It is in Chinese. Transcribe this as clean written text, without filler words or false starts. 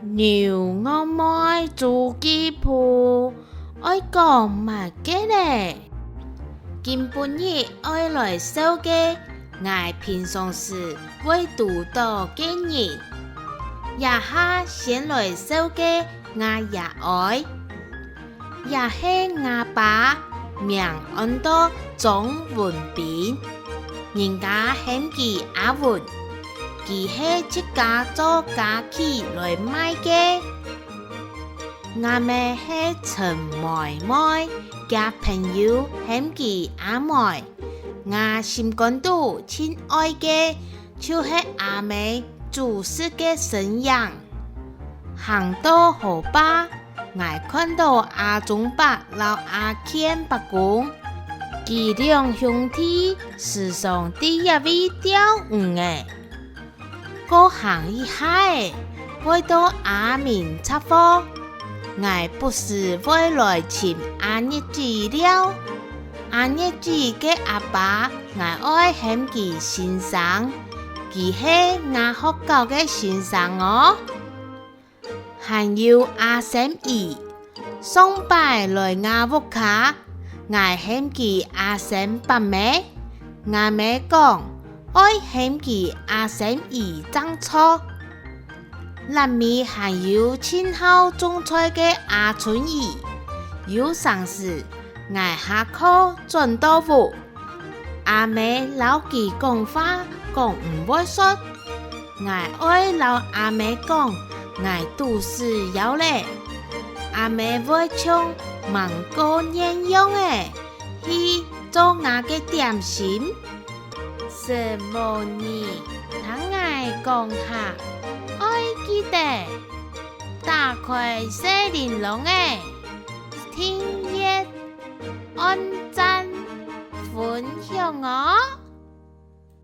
牛我妹自己铺，爱讲嘛嘅咧。今半日爱来收嘅，我平常时会读到嘅人，也下先来收嘅，我也爱，也系我爸名按到钟文斌，人家嫌佢阿文。佢係出家做家器來賣嘅，我咪係陳妹妹嘅朋友嫌佢阿妹，我心肝都親愛嘅，就係阿妹做事嘅身樣。行到河壩，我看到阿忠伯老阿謙伯公，佢兩兄弟時常第一位釣魚嘅。過行一下，會到阿明插貨，我不是會來尋阿日子了。阿日子嘅阿爸，我愛嫌佢先生，佢係我學校嘅先生哦。還有阿三姨，上拜來我屋企，我嫌佢阿三伯妹，我妹講。愛嫌佢阿三姨爭錯，南面還有親好種菜嘅阿春姨，有上時我下課轉到屋，阿妹老佢講話講唔會說，我愛老阿妹講，我都是有咧，阿妹會唱芒果鴛鴦嘅，去做我嘅點心。什麼呢？等我講下，愛記得打開小玲瓏嘅訂閱、按讚、分享哦。